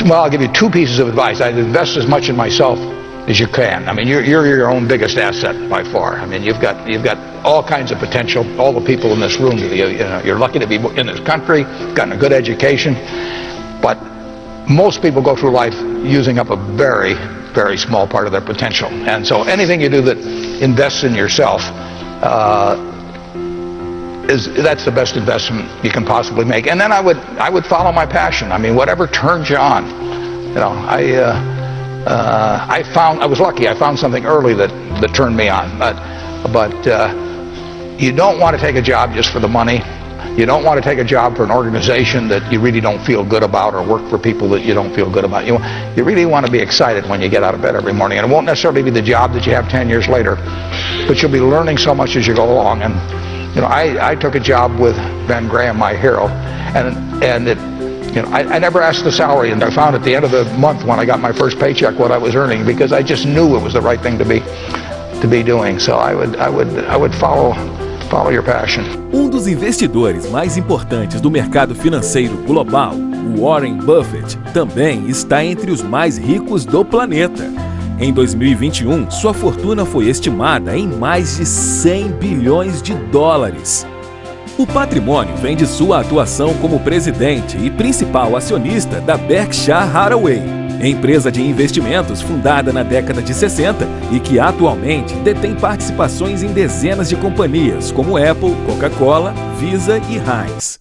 Well, I'll give you two pieces of advice. I'd invest as much in myself as you can. I mean, you're your own biggest asset by far. I mean, you've got all kinds of potential. All the people in this room, you're lucky to be in this country, gotten a good education, but most people go through life using up a very, very small part of their potential. And so anything you do that invests in yourself, that's the best investment you can possibly make. And then I would follow my passion. I mean, whatever turns you on. You know, I was lucky. I found something early that turned me on. But you don't want to take a job just for the money. You don't want to take a job for an organization that you really don't feel good about, or work for people that you don't feel good about. You really want to be excited when you get out of bed every morning. And it won't necessarily be the job that you have 10 years later, but you'll be learning so much as you go along. And you know, I took a job with Ben Graham, my hero, and it, you know, I never asked the salary, and I found at the end of the month when I got my first paycheck what I was earning, because I just knew it was the right thing to be doing. So I would follow your passion. Dos investidores mais importantes do mercado financeiro global, o Warren Buffett, também está entre os mais ricos do planeta. Em 2021, sua fortuna foi estimada em mais de 100 bilhões de dólares. O patrimônio vem de sua atuação como presidente e principal acionista da Berkshire Hathaway, empresa de investimentos fundada na década de 60 e que atualmente detém participações em dezenas de companhias como Apple, Coca-Cola, Visa e Heinz.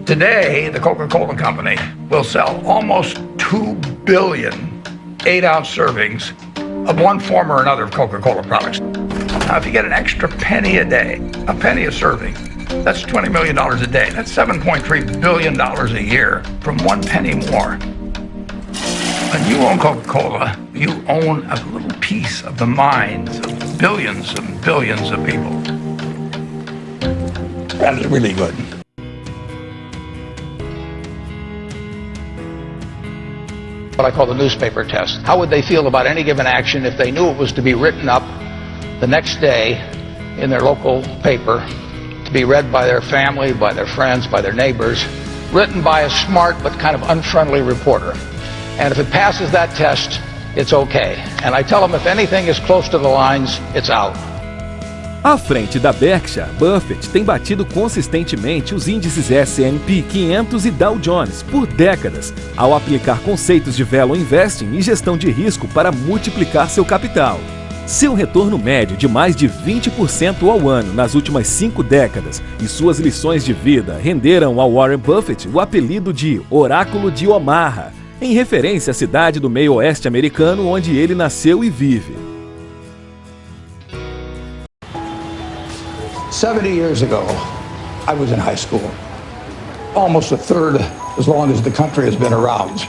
Today, the Coca-Cola Company will sell almost 2 billion 8-ounce servings of one form or another of Coca-Cola products. Now, if you get an extra penny a day, a penny a serving, that's $20 million a day. That's $7.3 billion a year from one penny more. When you own Coca-Cola, you own a little piece of the minds of billions and billions of people. That is really good. What I call the newspaper test. How would they feel about any given action if they knew it was to be written up the next day in their local paper, to be read by their family, by their friends, by their neighbors, written by a smart but kind of unfriendly reporter. And if it passes that test, it's okay. And I tell them if anything is close to the lines, it's out. À frente da Berkshire, Buffett tem batido consistentemente os índices S&P 500 e Dow Jones por décadas, ao aplicar conceitos de value investing e gestão de risco para multiplicar seu capital. Seu retorno médio de mais de 20% ao ano nas últimas 5 décadas e suas lições de vida renderam ao Warren Buffett o apelido de Oráculo de Omaha, em referência à cidade do meio oeste americano onde ele nasceu e vive. 70 years ago, I was in high school, almost a third as long as the country has been around.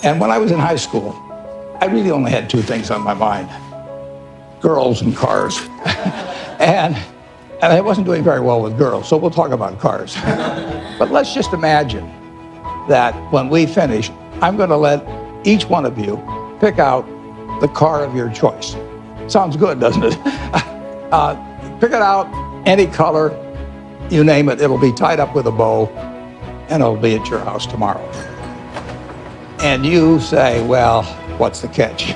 And when I was in high school, I really only had two things on my mind: girls and cars. and I wasn't doing very well with girls, so we'll talk about cars. But let's just imagine that when we finish, I'm going to let each one of you pick out the car of your choice. Sounds good, doesn't it? Pick it out, any color, you name it, it'll be tied up with a bow, and it'll be at your house tomorrow. And you say, well, what's the catch?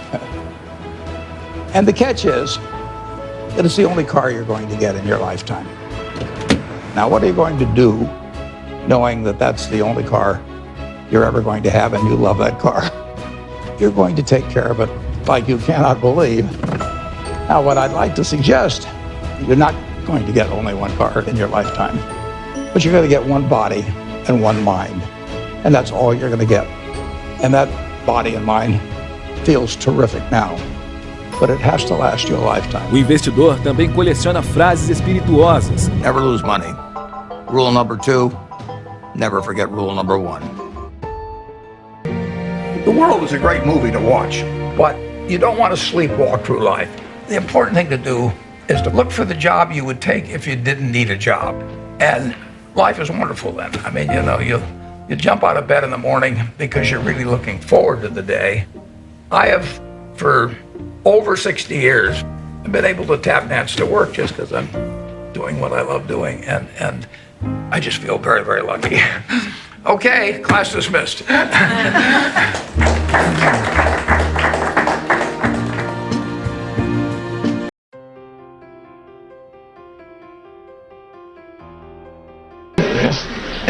And the catch is that it's the only car you're going to get in your lifetime. Now, what are you going to do knowing that that's the only car you're ever going to have and you love that car? You're going to take care of it like you cannot believe. Now, what I'd like to suggest, you're not going to get only one car in your lifetime, but you're going to get one body and one mind, and that's all you're going to get. And that body and mind feels terrific now, but it has to last you a lifetime. O investidor também coleciona frases espirituosas. Never lose money. Rule number 2, never forget rule number 1. The world is a great movie to watch, but you don't want to sleepwalk through life. The important thing to do is to look for the job you would take if you didn't need a job. And life is wonderful then. I mean, you know, you jump out of bed in the morning because you're really looking forward to the day. I have, for over 60 years, been able to tap dance to work just because I'm doing what I love doing. And I just feel very, very lucky. Okay, class dismissed. You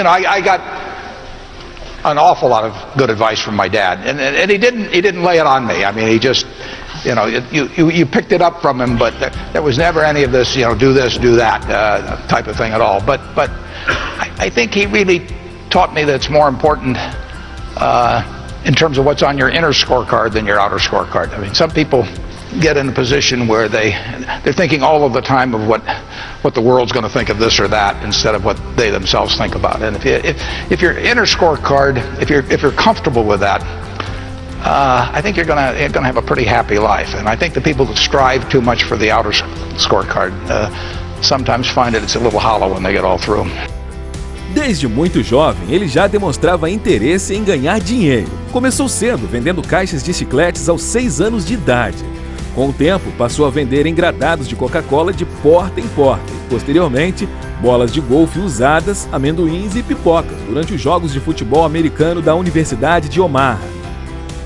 know, I got an awful lot of good advice from my dad, and he didn't lay it on me. I mean, he just, you know, you picked it up from him, but there was never any of this, you know, do this, do that type of thing at all. But I think he really taught me that it's more important in terms of what's on your inner scorecard than your outer scorecard. I mean, some people get in a position where they're thinking all of the time of what the world's going to think of this or that instead of what they themselves think about it. And if your inner scorecard, if you're comfortable with that, I think you're gonna have a pretty happy life. And I think the people that strive too much for the outer scorecard sometimes find that it's a little hollow when they get all through. Desde muito jovem, ele já demonstrava interesse em ganhar dinheiro. Começou cedo, vendendo caixas de chicletes aos 6 anos de idade. Com o tempo, passou a vender engradados de Coca-Cola de porta em porta e, posteriormente, bolas de golfe usadas, amendoins e pipocas durante os jogos de futebol americano da Universidade de Omaha.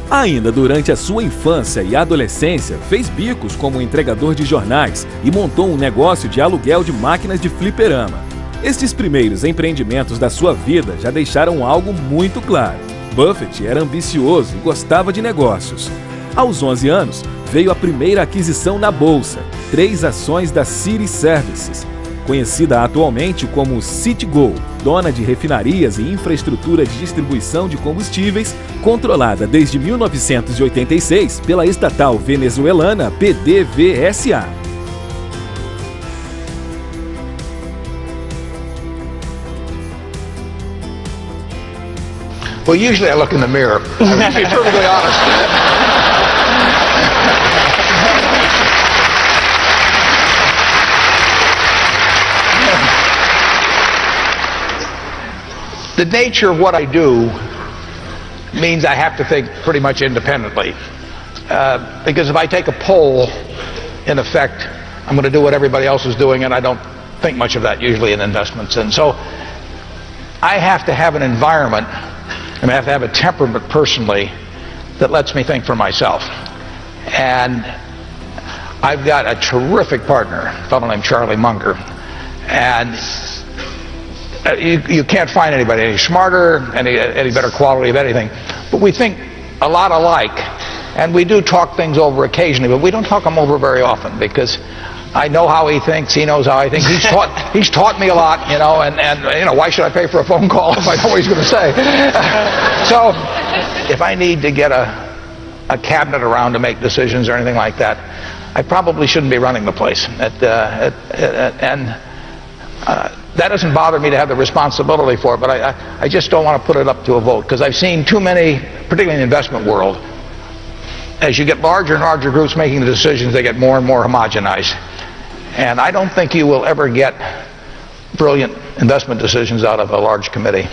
Ainda durante a sua infância e adolescência, fez bicos como entregador de jornais e montou um negócio de aluguel de máquinas de fliperama. Estes primeiros empreendimentos da sua vida já deixaram algo muito claro. Buffett era ambicioso e gostava de negócios. Aos 11 anos, veio a primeira aquisição na bolsa, 3 ações da City Services, conhecida atualmente como Citgo, dona de refinarias e infraestrutura de distribuição de combustíveis, controlada desde 1986 pela estatal venezuelana PDVSA. Well, usually I look in the mirror. To be perfectly honest. The nature of what I do means I have to think pretty much independently. Because if I take a poll, in effect, I'm going to do what everybody else is doing, and I don't think much of that usually in investments. And so I have to have an environment, I have to have a temperament personally that lets me think for myself. And I've got a terrific partner, a fellow named Charlie Munger. And you can't find anybody any smarter, any better quality of anything. But we think a lot alike. And we do talk things over occasionally, but we don't talk them over very often because I know how he thinks, he knows how I think. He's taught me a lot, you know, and you know, why should I pay for a phone call if I know what he's going to say? So if I need to get a cabinet around to make decisions or anything like that, I probably shouldn't be running the place. That doesn't bother me to have the responsibility for it, but I just don't want to put it up to a vote because I've seen too many, particularly in the investment world, as you get larger and larger groups making the decisions, they get more and more homogenized. And I don't think you will ever get brilliant investment decisions out of a large committee.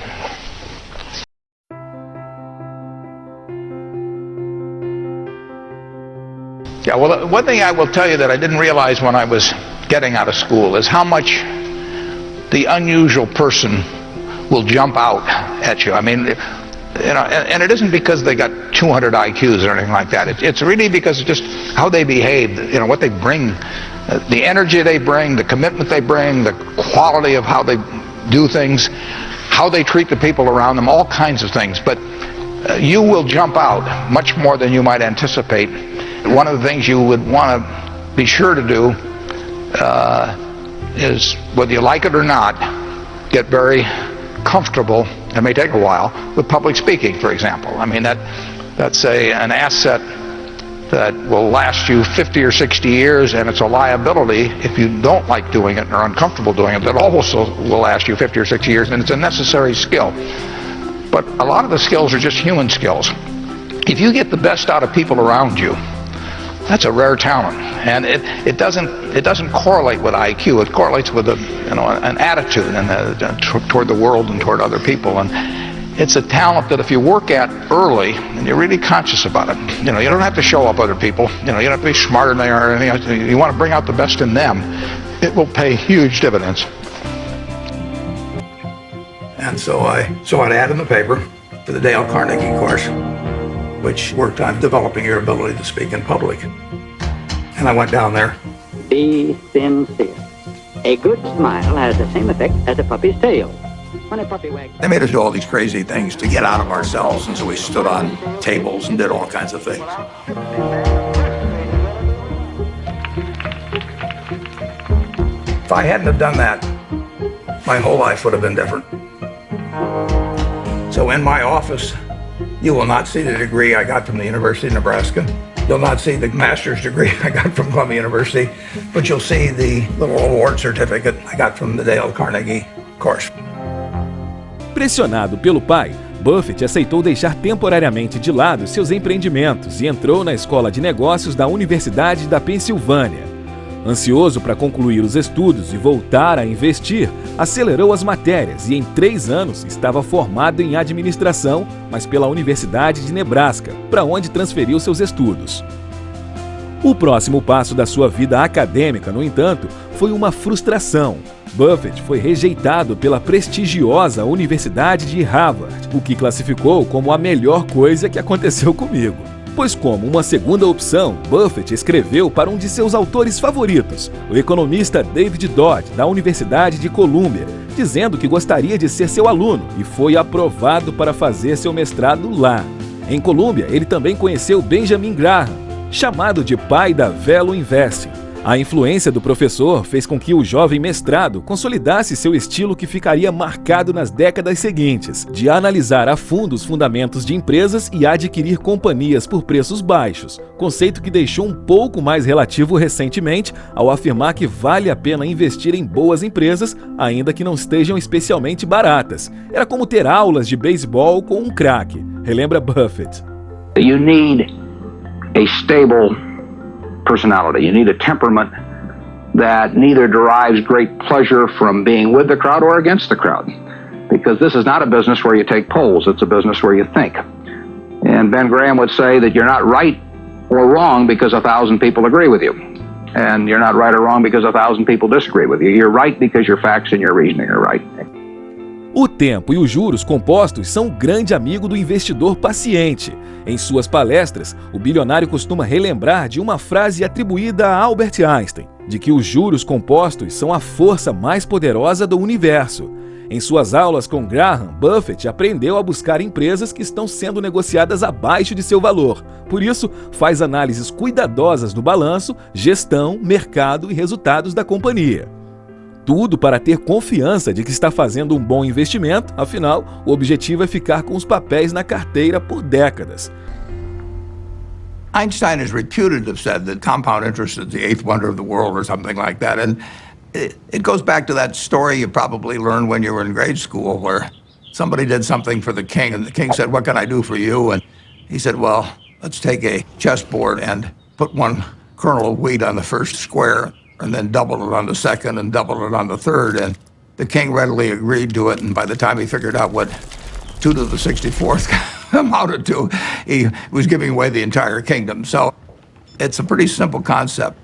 Yeah, well, one thing I will tell you that I didn't realize when I was getting out of school is how much the unusual person will jump out at you. I mean, you know, and it isn't because they got 200 IQs or anything like that. It's really because of just how they behave, you know, what they bring, the energy they bring, the commitment they bring, the quality of how they do things, how they treat the people around them, all kinds of things. But you will jump out much more than you might anticipate. One of the things you would want to be sure to do is, whether you like it or not, get very comfortable, it may take a while, with public speaking, for example. I mean, that's an asset that will last you 50 or 60 years, and it's a liability if you don't like doing it or are uncomfortable doing it, that also will last you 50 or 60 years, and it's a necessary skill. But a lot of the skills are just human skills. If you get the best out of people around you, that's a rare talent, and it doesn't correlate with IQ. It correlates with an attitude and toward the world and toward other people. And it's a talent that if you work at early and you're really conscious about it, you know, you don't have to show up other people. You know, you don't have to be smarter than they are or anything else. You want to bring out the best in them. It will pay huge dividends. And so I saw an ad in the paper for the Dale Carnegie course, which worked on developing your ability to speak in public. And I went down there. Be sincere. A good smile has the same effect as a puppy's tail. When a puppy wags... They made us do all these crazy things to get out of ourselves, and so we stood on tables and did all kinds of things. If I hadn't have done that, my whole life would have been different. So in my office, you will not see the degree I got from the University of Nebraska. You'll not see the master's degree I got from Columbia University, but you'll see the little award certificate I got from the Dale Carnegie course. Pressionado pelo pai, Buffett aceitou deixar temporariamente de lado seus empreendimentos e entrou na Escola de Negócios da Universidade da Pensilvânia. Ansioso para concluir os estudos e voltar a investir, acelerou as matérias e em 3 anos estava formado em administração, mas pela Universidade de Nebraska, para onde transferiu seus estudos. O próximo passo da sua vida acadêmica, no entanto, foi uma frustração. Buffett foi rejeitado pela prestigiosa Universidade de Harvard, o que classificou como a melhor coisa que aconteceu comigo. Pois como uma segunda opção, Buffett escreveu para um de seus autores favoritos, o economista David Dodd, da Universidade de Colômbia, dizendo que gostaria de ser seu aluno e foi aprovado para fazer seu mestrado lá. Em Colômbia, ele também conheceu Benjamin Graham, chamado de pai da Velo Investing. A influência do professor fez com que o jovem mestrado consolidasse seu estilo que ficaria marcado nas décadas seguintes, de analisar a fundo os fundamentos de empresas e adquirir companhias por preços baixos, conceito que deixou um pouco mais relativo recentemente ao afirmar que vale a pena investir em boas empresas, ainda que não estejam especialmente baratas. Era como ter aulas de beisebol com um craque, relembra Buffett. You need a stable personality. You need a temperament that neither derives great pleasure from being with the crowd or against the crowd. Because this is not a business where you take polls, it's a business where you think. And Ben Graham would say that you're not right or wrong because 1,000 people agree with you. And you're not right or wrong because 1,000 people disagree with you. You're right because your facts and your reasoning are right. O tempo e os juros compostos são um grande amigo do investidor paciente. Em suas palestras, o bilionário costuma relembrar de uma frase atribuída a Albert Einstein, de que os juros compostos são a força mais poderosa do universo. Em suas aulas com Graham, Buffett aprendeu a buscar empresas que estão sendo negociadas abaixo de seu valor. Por isso, faz análises cuidadosas do balanço, gestão, mercado e resultados da companhia. Tudo para ter confiança de que está fazendo um bom investimento, afinal, o objetivo é ficar com os papéis na carteira por décadas. Einstein is reputed to have said that compound interest is the 8th wonder of the world or something like that. And it goes back to that story you probably learned when you were in grade school where somebody did something for the king and the king said, "What can I do for you?" And he said, "Well, let's take a chessboard and put 1 kernel of wheat on the first square and then double it on the second and double it on the third." And the king readily agreed to it. And by the time he figured out what 2 to the 64th amounted to, he was giving away the entire kingdom. So it's a pretty simple concept,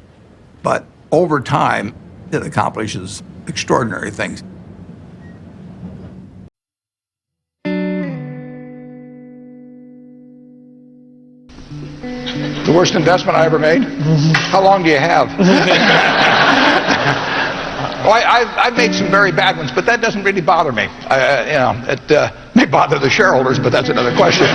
but over time, it accomplishes extraordinary things. The worst investment I ever made? How long do you have? Well, I've made some very bad ones, but that doesn't really bother me. It may bother the shareholders, but that's another question.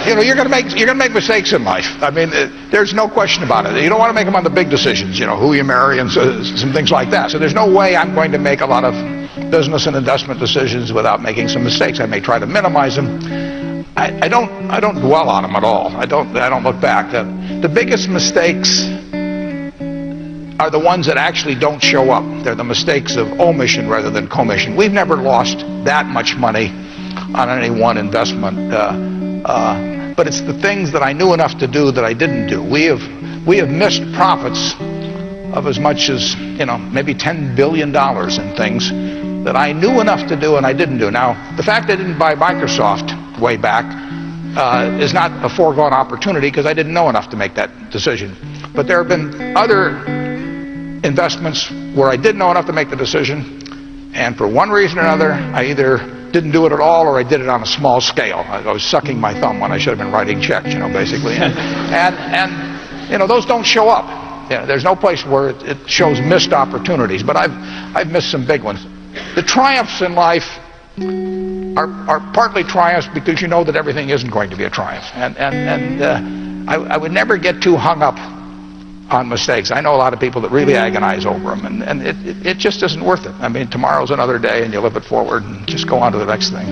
You're going to make mistakes in life. I mean, there's no question about it. You don't want to make them on the big decisions, who you marry and some things like that. So there's no way I'm going to make a lot of business and investment decisions without making some mistakes. I may try to minimize them. I don't dwell on them at all. I don't look back. The biggest mistakes are the ones that actually don't show up. They're the mistakes of omission rather than commission. We've never lost that much money on any one investment, but it's the things that I knew enough to do that I didn't do. We have missed profits of as much as maybe $10 billion in things that I knew enough to do and I didn't do. Now, the fact I didn't buy Microsoft way back is not a foregone opportunity because I didn't know enough to make that decision. But there have been other investments where I did know enough to make the decision And for one reason or another, I either didn't do it at all or I did it on a small scale. I was sucking my thumb when I should have been writing checks, basically. And those don't show up. There's no place where it shows missed opportunities, but I've missed some big ones. The triumphs in life are partly triumphs because you know that everything isn't going to be a triumph. I would never get too hung up on mistakes. I know a lot of people that really agonize over them, and it just isn't worth it. I mean, tomorrow's another day and you live it forward and just go on to the next thing.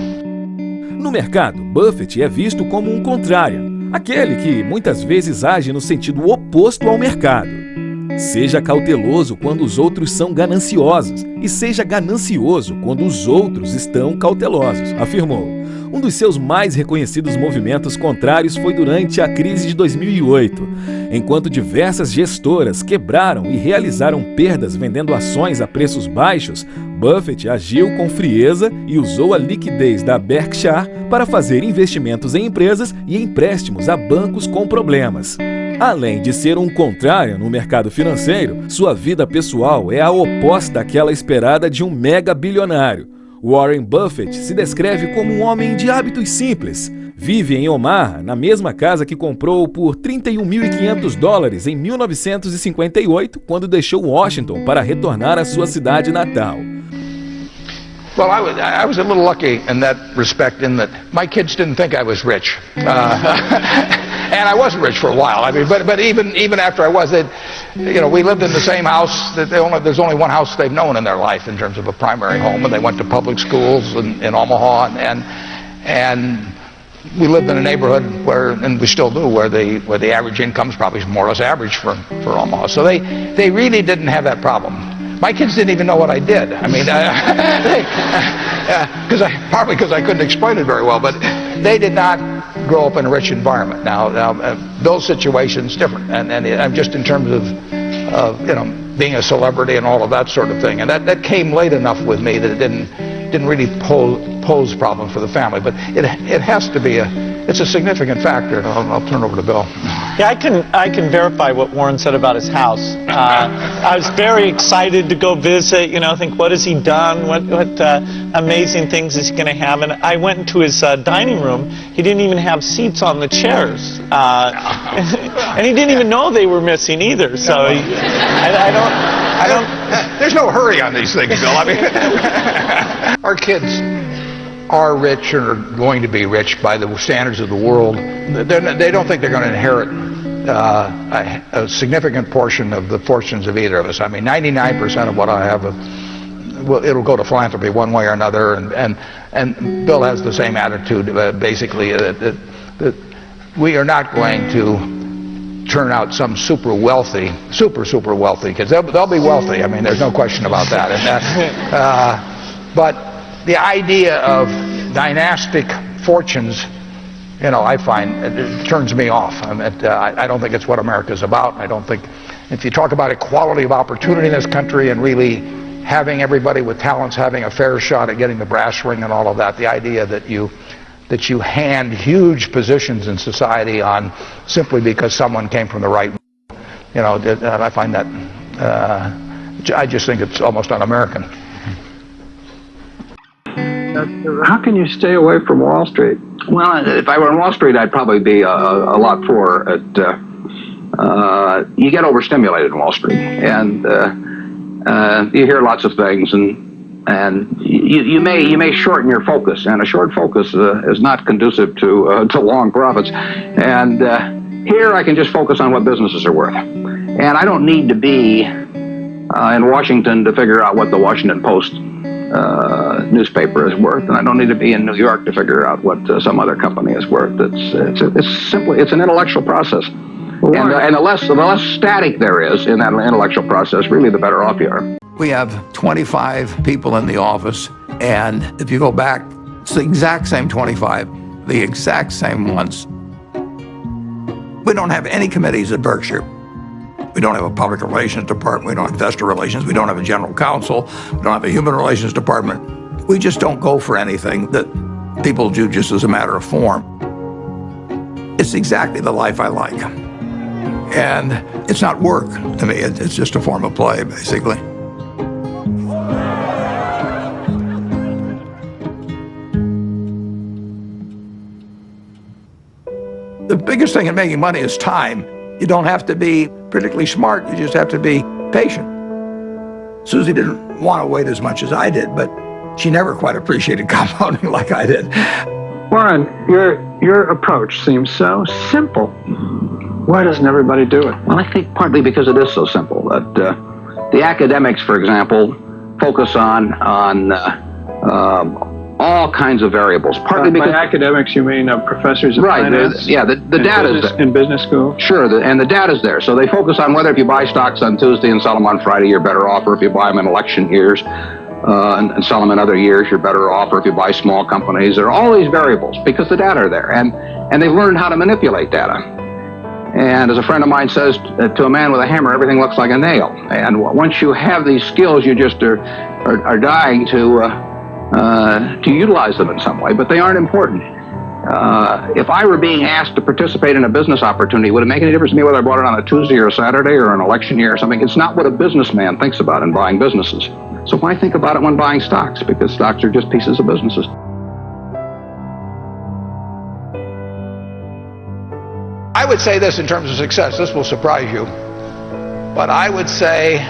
No mercado, Buffett é visto como um contrário, aquele que muitas vezes age no sentido oposto ao mercado. Seja cauteloso quando os outros são gananciosos e seja ganancioso quando os outros estão cautelosos, afirmou. Um dos seus mais reconhecidos movimentos contrários foi durante a crise de 2008, enquanto diversas gestoras quebraram e realizaram perdas vendendo ações a preços baixos. Buffett agiu com frieza e usou a liquidez da Berkshire para fazer investimentos em empresas e empréstimos a bancos com problemas. Além de ser um contrário no mercado financeiro, sua vida pessoal é a oposta daquela esperada de um mega bilionário. Warren Buffett se descreve como um homem de hábitos simples. Vive em Omaha, na mesma casa que comprou por $31.500 em 1958, quando deixou Washington para retornar à sua cidade natal. Well, I was a little lucky in that respect, in that my kids didn't think I was rich, and I wasn't rich for a while. I mean, but even after I was, we lived in the same house. There's only one house they've known in their life in terms of a primary home, and they went to public schools in Omaha, and we lived in a neighborhood where, and we still do, where the average income is probably more or less average for Omaha. So they really didn't have that problem. My kids didn't even know what I did. I mean, partly because I couldn't explain it very well, but they did not grow up in a rich environment. Now Bill's situation's different, and I'm just in terms of being a celebrity and all of that sort of thing, and that came late enough with me that it didn't really pose problems for the family. But it has to be it's a significant factor. I'll turn over to Bill. Yeah, I can verify what Warren said about his house. I was very excited to go visit, think what has he done, what amazing things is he going to have. And I went into his dining room. He didn't even have seats on the chairs. And he didn't even know they were missing either. So I don't. There's no hurry on these things, Bill. I mean, our kids are rich or are going to be rich by the standards of the world. They don't think they're going to inherit a significant portion of the fortunes of either of us. I mean, 99% of what I have, it'll go to philanthropy one way or another, and Bill has the same attitude, basically, that we are not going to turn out some super wealthy kids. They'll be wealthy. I mean, there's no question about that. And but the idea of dynastic fortunes, I find it turns me off. I don't think it's what America's about. I don't think, if you talk about equality of opportunity in this country and really having everybody with talents having a fair shot at getting the brass ring and all of that, the idea that you hand huge positions in society on simply because someone came from the right, I find that, I just think it's almost un-American. How can you stay away from Wall Street? Well, if I were on Wall Street, I'd probably be a lot poorer. You get overstimulated in Wall Street, and you hear lots of things, and you may shorten your focus, and a short focus is not conducive to long profits. And here, I can just focus on what businesses are worth, and I don't need to be in Washington to figure out what the Washington Post newspaper is worth, and I don't need to be in New York to figure out what some other company is worth. It's an intellectual process, and the less static there is in that intellectual process, really the better off you are. We have 25 people in the office, and if you go back, it's the exact same 25, the exact same ones. We don't have any committees at Berkshire. We don't have a public relations department. We don't have investor relations. We don't have a general counsel. We don't have a human relations department. We just don't go for anything that people do just as a matter of form. It's exactly the life I like. And it's not work to me. It's just a form of play, basically. The biggest thing in making money is time. You don't have to be particularly smart, you just have to be patient. Susie didn't want to wait as much as I did, but she never quite appreciated compounding like I did. Warren, your approach seems so simple. Why doesn't everybody do it? Well, I think partly because it is so simple. That the academics, for example, focus on all kinds of variables. Partly because by academics, you mean professors of finance? The data's there. In business school? Sure, and the data's there. So they focus on whether if you buy stocks on Tuesday and sell them on Friday, you're better off, or if you buy them in election years and sell them in other years, you're better off, or if you buy small companies. There are all these variables because the data are there, and they've learned how to manipulate data. And as a friend of mine says, to a man with a hammer, everything looks like a nail. And once you have these skills, you just are dying to utilize them in some way, but they aren't important. If I were being asked to participate in a business opportunity, would it make any difference to me whether I bought it on a Tuesday or a Saturday or an election year or something? It's not what a businessman thinks about in buying businesses. So why think about it when buying stocks? Because stocks are just pieces of businesses. I would say this in terms of success. This will surprise you. But I would say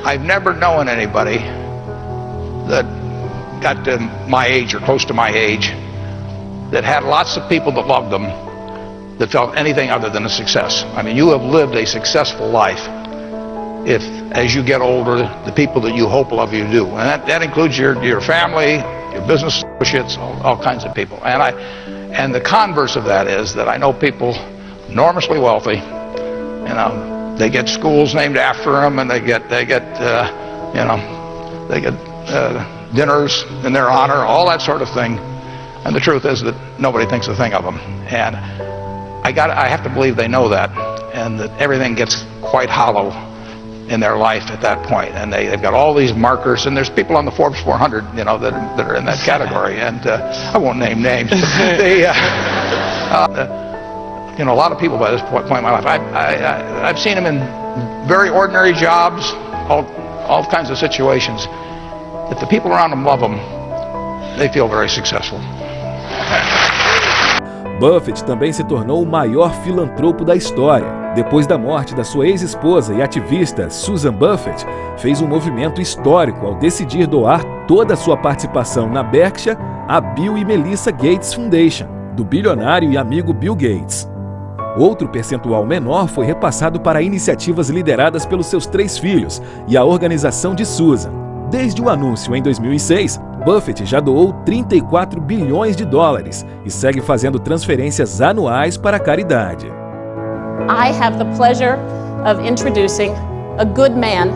I've never known anybody that got to my age or close to my age that had lots of people that loved them that felt anything other than a success. I mean, you have lived a successful life if, as you get older, the people that you hope love you do. And that includes your family, your business associates, all kinds of people. And the converse of that is that I know people enormously wealthy, they get schools named after them, and they get dinners in their honor, all that sort of thing. And the truth is that nobody thinks a thing of them. And I have to believe they know that, and that everything gets quite hollow in their life at that point. And they've got all these markers, and there's people on the Forbes 400, that are in that category. And I won't name names. A lot of people by this point in my life, I've seen them in very ordinary jobs, all kinds of situations. If the people around them love them, they feel very successful. Buffett também se tornou o maior filantropo da história. Depois da morte da sua ex-esposa e ativista Susan Buffett, fez um movimento histórico ao decidir doar toda a sua participação na Berkshire à Bill e Melinda Gates Foundation, do bilionário e amigo Bill Gates. Outro percentual menor foi repassado para iniciativas lideradas pelos seus 3 filhos e a organização de Susan. Desde o anúncio em 2006, Buffett já doou 34 bilhões de dólares e segue fazendo transferências anuais para a caridade. I have the pleasure of introducing a good man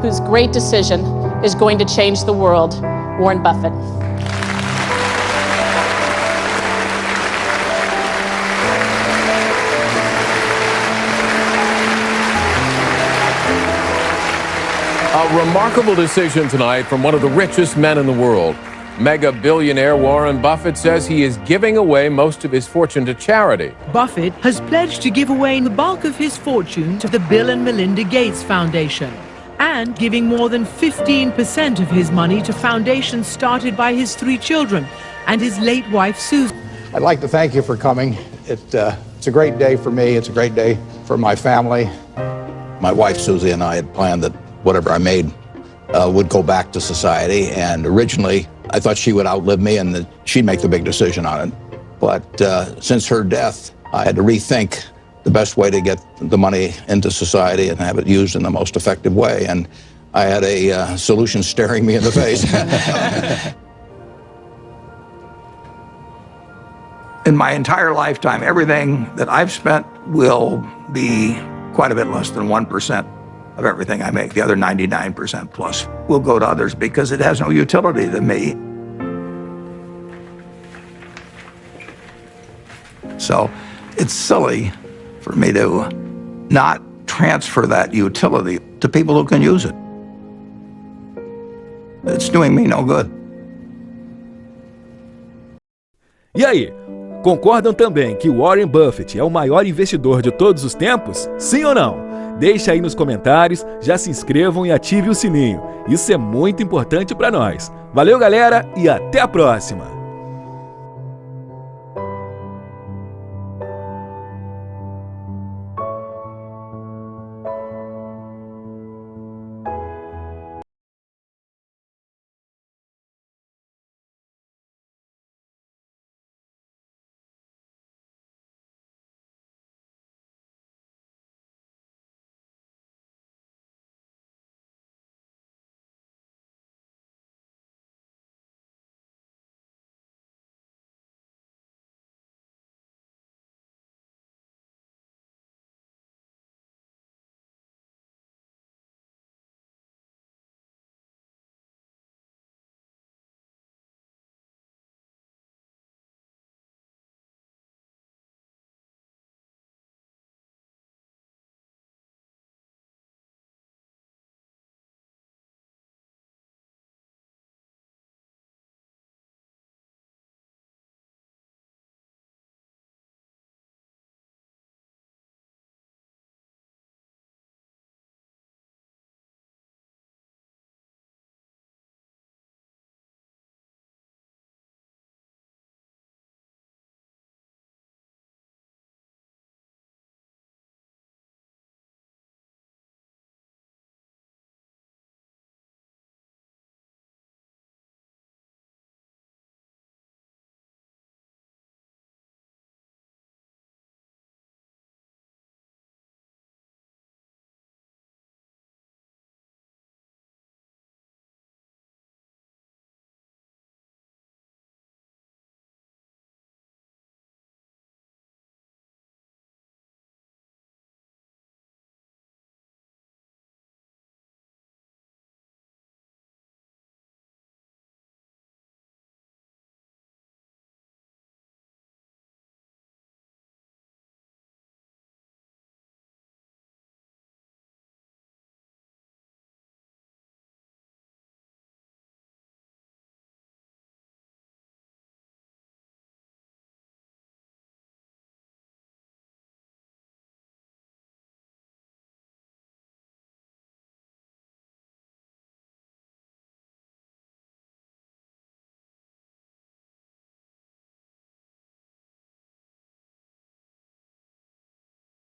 whose great decision is going to change the world, Warren Buffett. A remarkable decision tonight from one of the richest men in the world. Mega billionaire Warren Buffett says he is giving away most of his fortune to charity. Buffett has pledged to give away the bulk of his fortune to the Bill and Melinda Gates Foundation, and giving more than 15% of his money to foundations started by his 3 children and his late wife Susan. I'd like to thank you for coming. It's a great day for me. It's a great day for my family. My wife Susie and I had planned that whatever I made would go back to society, and originally I thought she would outlive me and that she'd make the big decision on it. But since her death, I had to rethink the best way to get the money into society and have it used in the most effective way, and I had a solution staring me in the face. In my entire lifetime, everything that I've spent will be quite a bit less than 1% of everything I make. The other 99% plus will go to others because it has no utility to me. So it's silly for me to not transfer that utility to people who can use it. It's doing me no good. E aí, concordam também que Warren Buffett é o maior investidor de todos os tempos? Sim ou não? Deixe aí nos comentários, já se inscrevam e ative o sininho. Isso é muito importante para nós. Valeu, galera, e até a próxima!